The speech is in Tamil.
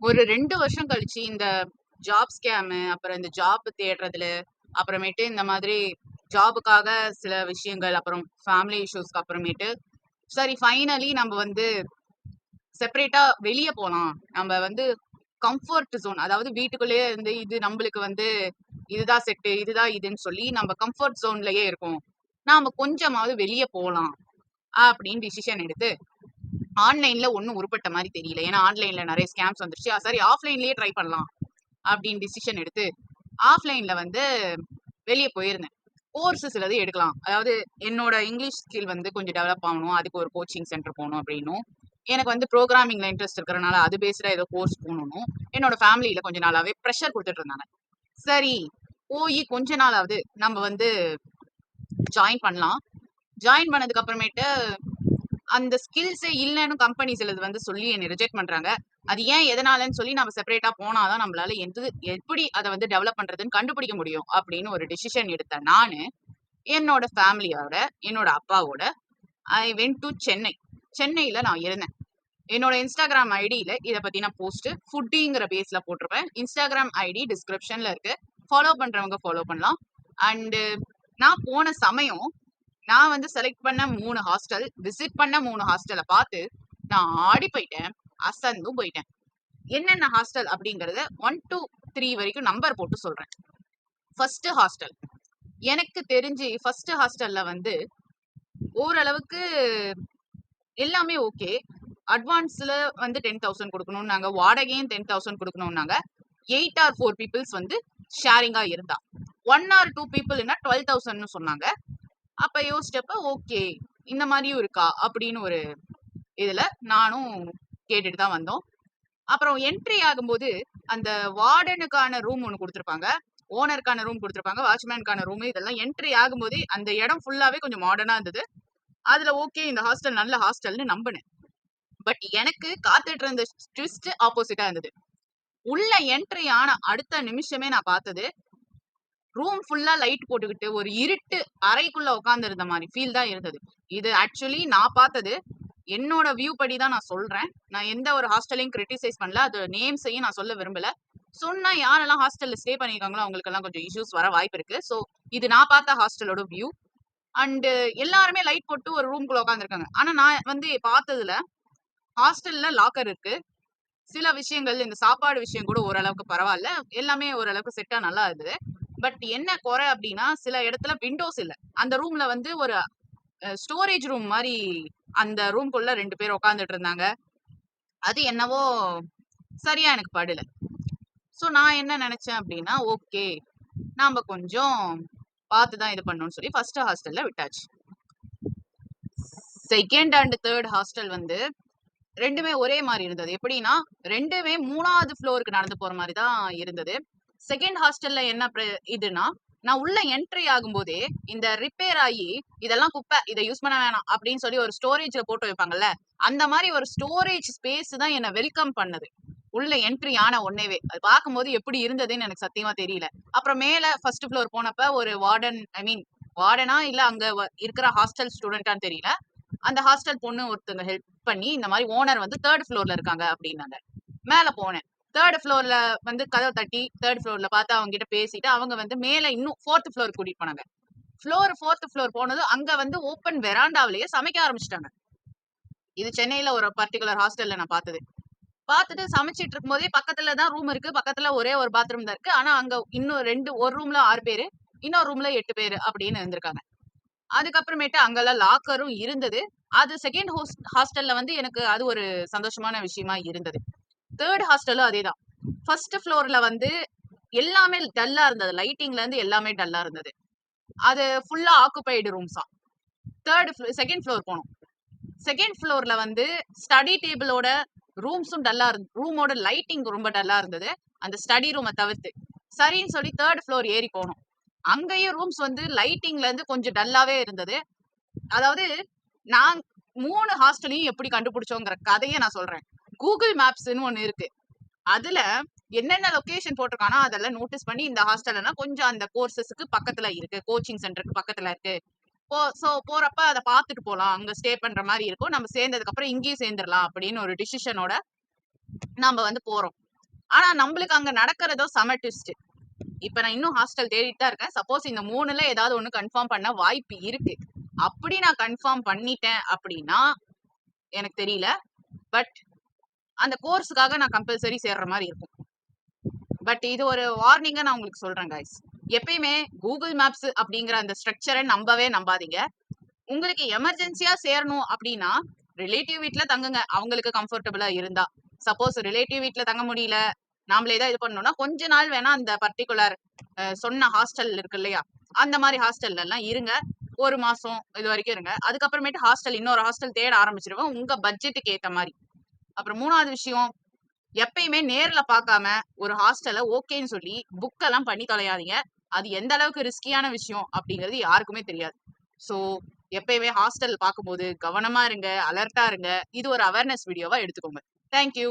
ஒரு 2 வருஷம் கழிச்சு இந்த ஜாப் ஸ்கேமு, அப்புறம் இந்த ஜாப் தேடுறதுல, அப்புறமேட்டு இந்த மாதிரி ஜாபுக்காக சில விஷயங்கள், அப்புறம் ஃபேமிலி இஷ்யூஸ்க்கு அப்புறமேட்டு, சரி ஃபைனலி நம்ம வந்து செப்பரேட்டா வெளிய போலாம். நம்ம வந்து கம்ஃபோர்ட் ஜோன், அதாவது வீட்டுக்குள்ளேயே இருந்து இது நம்மளுக்கு வந்து இதுதான் செட்டு, இதுதான் இதுன்னு சொல்லி நம்ம கம்ஃபோர்ட் ஜோன்லயே இருக்கோம். நாம கொஞ்சமாவது வெளிய போலாம் அப்படின்னு டிசிஷன் எடுத்து ஆன்லைன்ல ஒண்ணும் உருப்பட்ட மாதிரி தெரியல. ஏன்னா ஆன்லைன்ல நிறைய ஸ்கேம்ஸ் வந்துருச்சு. சரி ஆஃப்லைன்லயே ட்ரை பண்ணலாம் அப்படின்னு டிசிஷன் எடுத்து ஆஃப்லைன்ல வந்து வெளிய போயிருந்தேன். கோர்ஸ் சிலது எடுக்கலாம். அதாவது என்னோட இங்கிலீஷ் ஸ்கில் வந்து கொஞ்சம் டெவலப் ஆகணும். அதுக்கு ஒரு கோச்சிங் சென்டர் போகணும் அப்படின்னும், எனக்கு வந்து ப்ரோக்ராமிங்ல இன்ட்ரெஸ்ட் இருக்கிறனால அது பேஸ்டா ஏதோ கோர்ஸ் போகணும்னும் என்னோட ஃபேமிலியில கொஞ்ச நாளாவே ப்ரெஷர் கொடுத்துட்டு இருந்தாங்க. சரி போய் கொஞ்ச நாளாவது நம்ம வந்து ஜாயின் பண்ணலாம். ஜாயின் பண்ணதுக்கு அப்புறமேட்டு அந்த ஸ்கில்ஸே இல்லைன்னு கம்பெனி சிலது வந்து சொல்லி என்னை ரிஜெக்ட் பண்றாங்க. அது ஏன் எதனாலன்னு சொல்லி நம்ம செப்பரேட்டா போனாதான் நம்மளால எப்படி அதை வந்து டெவலப் பண்றதுன்னு கண்டுபிடிக்க முடியும் அப்படின்னு ஒரு டிசிஷன் எடுத்தேன் நானு. என்னோட ஃபேமிலியோட, என்னோட அப்பாவோட ஐ வென்ட் டு சென்னை. சென்னையில நான் இருந்தேன். என்னோட இன்ஸ்டாகிராம் ஐடியில இதை பத்தின போஸ்ட் ஃபுட்டிங்கிற பேஸ்ல போட்டிருப்பேன். இன்ஸ்டாகிராம் ஐடி டிஸ்கிரிப்ஷன்ல இருக்கு. ஃபாலோ பண்றவங்க ஃபாலோ பண்ணலாம். அண்டு நான் போன சமயம் நான் வந்து செலக்ட் பண்ண 3 ஹாஸ்டல், விசிட் பண்ண 3 ஹாஸ்டலை பார்த்து நான் ஆடி போயிட்டேன், அசந்தும் போயிட்டேன். என்னென்ன ஹாஸ்டல் அப்படிங்கறத 1 to 3 வரைக்கும் நம்பர் போட்டு சொல்றேன். ஃபர்ஸ்ட் ஹாஸ்டல் எனக்கு தெரிஞ்சு ஃபர்ஸ்ட் ஹாஸ்டல்ல வந்து ஓரளவுக்கு எல்லாமே ஓகே. அட்வான்ஸ்ல வந்து 10,000 கொடுக்கணும்னாங்க, வாடகையும் 10,000 கொடுக்கணும்னாங்க. 8 or 4 பீப்புள்ஸ் வந்து ஷேரிங்கா இருந்தா, 1 or 2 பீப்புள்னா 12,000 சொன்னாங்க. அப்ப யோசிச்சப்ப ஓகே இந்த மாதிரியும் இருக்கா அப்படின்னு ஒரு இதுல நானும் கேட்டுட்டு தான் வந்தோம். அப்புறம் என்ட்ரி ஆகும்போது அந்த வார்டனுக்கான ரூம் ஒன்று கொடுத்துருப்பாங்க, ஓனருக்கான ரூம் கொடுத்துருப்பாங்க, வாட்ச்மேனுக்கான ரூம். இதெல்லாம் என்ட்ரி ஆகும்போது அந்த இடம் ஃபுல்லாவே கொஞ்சம் மாடர்னா இருந்தது. அதுல ஓகே இந்த ஹாஸ்டல் நல்ல ஹாஸ்டல்னு நம்பினேன். பட் எனக்கு காத்துட்டு இருந்த ட்விஸ்ட் ஆப்போசிட்டா இருந்தது. உள்ள என்ட்ரி ஆன அடுத்த நிமிஷமே நான் பார்த்தது ரூம் ஃபுல்லா லைட் போட்டுக்கிட்டு ஒரு இருட்டு அறைக்குள்ள உட்கார்ந்து இருந்த மாதிரி ஃபீல் தான் இருந்தது. இது ஆக்சுவலி நான் பார்த்தது, என்னோட வியூ படி தான் நான் சொல்றேன். நான் எந்த ஒரு ஹாஸ்டலையும் கிரிட்டிசைஸ் பண்ணல, அது நேம்ஸையும் நான் சொல்ல விரும்பல. சொன்னா யாரெல்லாம் ஹாஸ்டல்ல ஸ்டே பண்ணிருக்காங்களோ அவங்களுக்கு எல்லாம் கொஞ்சம் இஷ்யூஸ் வர வாய்ப்பு இருக்கு. ஸோ இது நான் பார்த்த ஹாஸ்டலோட வியூ. அண்ட் எல்லாருமே லைட் போட்டு ஒரு ரூம்குள்ள உட்காந்துருக்காங்க. ஆனா நான் வந்து பார்த்ததுல ஹாஸ்டல்ல லாக்கர் இருக்கு. சில விஷயங்கள் இந்த சாப்பாடு விஷயம் கூட ஓரளவுக்கு பரவாயில்ல, எல்லாமே ஓரளவுக்கு செட்டா நல்லா இருந்தது. பட் என்ன குறை அப்படின்னா சில இடத்துல விண்டோஸ் இல்ல. அந்த ரூம்ல வந்து ஒரு ஸ்டோரேஜ் ரூம் மாதிரி அந்த ரூம்குள்ள 2 பேர் உட்காந்துட்டு இருந்தாங்க. அது என்னவோ சரியா எனக்கு படல. ஸோ நான் என்ன நினைச்சேன் அப்படின்னா ஓகே நாம கொஞ்சம் பார்த்துதான் இது பண்ணணும்னு சொல்லி ஃபர்ஸ்ட் ஹாஸ்டல்ல விட்டாச்சு. செகண்ட் அண்ட் தேர்ட் ஹாஸ்டல் வந்து ரெண்டுமே ஒரே மாதிரி இருந்தது. எப்படின்னா ரெண்டுமே 3வது ஃப்ளோருக்கு நடந்து போற மாதிரி தான் இருந்தது. செகண்ட் ஹாஸ்டல்ல என்ன இதுனா நான் உள்ள என்ட்ரி ஆகும்போதே இந்த ரிப்பேர் ஆகி இதெல்லாம் குப்பை, இதை யூஸ் பண்ண வேணாம் அப்படின்னு சொல்லி ஒரு ஸ்டோரேஜ்ல போட்டு வைப்பாங்கல்ல, அந்த மாதிரி ஒரு ஸ்டோரேஜ் ஸ்பேஸ் தான் என்ன வெல்கம் பண்ணது. உள்ள என்ட்ரி ஆன உடனேவே அது பார்க்கும்போது எப்படி இருந்ததுன்னு எனக்கு சத்தியமா தெரியல. அப்புறம் மேல ஃபர்ஸ்ட் ஃப்ளோர் போனப்ப ஒரு வார்டன், ஐ மீன் வார்டனா இல்ல அங்க இருக்கிற ஹாஸ்டல் ஸ்டூடெண்டான்னு தெரியல, அந்த ஹாஸ்டல் பொண்ணு ஒருத்தங்க ஹெல்ப் பண்ணி இந்த மாதிரி ஓனர் வந்து 3rd ஃப்ளோர்ல இருக்காங்க அப்படின்னாங்க. மேல போனேன். 3rd ஃப்ளோர்ல வந்து கதவை தட்டி 3rd ஃப்ளோர்ல பார்த்து அவங்க கிட்ட பேசிட்டு அவங்க வந்து மேல இன்னும் 4th ஃப்ளோர் கூட்டிட்டு போனாங்க. 4th ஃப்ளோர் போனது அங்க வந்து ஓப்பன் வெராண்டாவிலேயே சமைக்க ஆரம்பிச்சிட்டாங்க. இது சென்னையில ஒரு பர்டிகுலர் ஹாஸ்டல்ல நான் பார்த்தது. பார்த்துட்டு சமைச்சிட்டு இருக்கும்போதே பக்கத்துல தான் ரூம் இருக்கு, பக்கத்துல ஒரே ஒரு பாத்ரூம் தான் இருக்கு. ஆனா அங்க இன்னும் ஒரு ரூம்ல 6 பேரு, இன்னொரு ரூம்ல 8 பேரு அப்படின்னு இருந்திருக்காங்க. அதுக்கப்புறமேட்டு அங்கெல்லாம் லாக்கரும் இருந்தது. அது செகண்ட் ஹாஸ்டல்ல வந்து எனக்கு அது ஒரு சந்தோஷமான விஷயமா இருந்தது. தேர்ட் ஹாஸ்டலும் அதேதான். ஃபர்ஸ்ட் ஃப்ளோர்ல வந்து எல்லாமே டல்லா இருந்தது, லைட்டிங்ல இருந்து எல்லாமே டல்லா இருந்தது. அது ஃபுல்லா ஆக்குபைடு ரூம்ஸா. செகண்ட் ஃப்ளோர் போனோம். செகண்ட் ஃப்ளோர்ல வந்து ஸ்டடி டேபிளோட ரூம்ஸும் டல்லா இருந்து, ரூமோட லைட்டிங் ரொம்ப டல்லா இருந்தது அந்த ஸ்டடி ரூமை தவிர்த்து. சரின்னு சொல்லி 3rd ஃப்ளோர் ஏறி போனோம். அங்கேயும் ரூம்ஸ் வந்து லைட்டிங்ல இருந்து கொஞ்சம் டல்லாவே இருந்தது. அதாவது நான் 3 ஹாஸ்டலையும் எப்படி கண்டுபிடிச்சோங்கிற கதையை நான் சொல்றேன். கூகுள் மேப்ஸ்ன்னு ஒண்ணு இருக்கு. அதுல என்னென்ன லொகேஷன் போட்டிருக்கானோ அதெல்லாம் நோட்டீஸ் பண்ணி இந்த ஹாஸ்டல்னா கொஞ்சம் அந்த கோர்சஸ்க்கு பக்கத்துல இருக்கு, கோச்சிங் சென்டருக்கு பக்கத்துல இருக்கு, சோ போறப்ப அதை பார்த்துட்டு போலாம், அங்க ஸ்டே பண்ற மாதிரி இருக்கும், நம்ம சேர்ந்ததுக்கு அப்புறம் இங்கேயும் சேர்ந்துடலாம் அப்படின்னு ஒரு டிசிஷனோட நாம வந்து போறோம். ஆனா நம்மளுக்கு அங்க நடக்கிறதோ செம ட்விஸ்ட். இப்ப நான் இன்னும் ஹாஸ்டல் தேடிட்டு தான் இருக்கேன். சப்போஸ் இந்த 3ல ஏதாவது ஒண்ணு கன்ஃபார்ம் பண்ண வாய்ப்பு இருக்கு. அப்படி நான் கன்ஃபார்ம் பண்ணிட்டேன் அப்படின்னா எனக்கு தெரியல. பட் அந்த கோர்ஸுக்காக நான் கம்பல்சரி சேர்ற மாதிரி இருக்கும். பட் இது ஒரு வார்னிங்கா நான் உங்களுக்கு சொல்றேன் கைஸ். எப்பயுமே கூகுள் மேப்ஸ் அப்படிங்கிற அந்த ஸ்ட்ரக்சரை நம்பவே நம்பாதீங்க. உங்களுக்கு எமர்ஜென்சியா சேரணும் அப்படின்னா ரிலேட்டிவ் வீட்ல தங்குங்க, அவங்களுக்கு கம்ஃபர்டபுளா இருந்தா. சப்போஸ் ரிலேட்டிவ் வீட்ல தங்க முடியல, நாமளே தான் இது பண்ணணும்னா கொஞ்ச நாள் வேணா அந்த பர்டிகுலர் சொன்ன ஹாஸ்டல் இருக்கு இல்லையா, அந்த மாதிரி ஹாஸ்டல்ல எல்லாம் இருங்க. 1 மாசம் இது வரைக்கும் இருங்க. அதுக்கப்புறமேட்டு ஹாஸ்டல் இன்னொரு ஹாஸ்டல் தேட ஆரம்பிச்சிருவோம் உங்க பட்ஜெட்டுக்கு ஏத்த மாதிரி. அப்புறம் 3வது விஷயம், எப்பயுமே நேர்ல பார்க்காம ஒரு ஹாஸ்டலை ஓகேன்னு சொல்லி புக் எல்லாம் பண்ணி தொலையாதீங்க. அது எந்த அளவுக்கு ரிஸ்கியான விஷயம் அப்படிங்கிறது யாருக்குமே தெரியாது. ஸோ எப்பயுமே ஹாஸ்டல் பார்க்கும்போது கவனமா இருங்க, அலர்ட்டா இருங்க. இது ஒரு அவேர்னஸ் வீடியோவா எடுத்துக்கோங்க. தேங்க்யூ.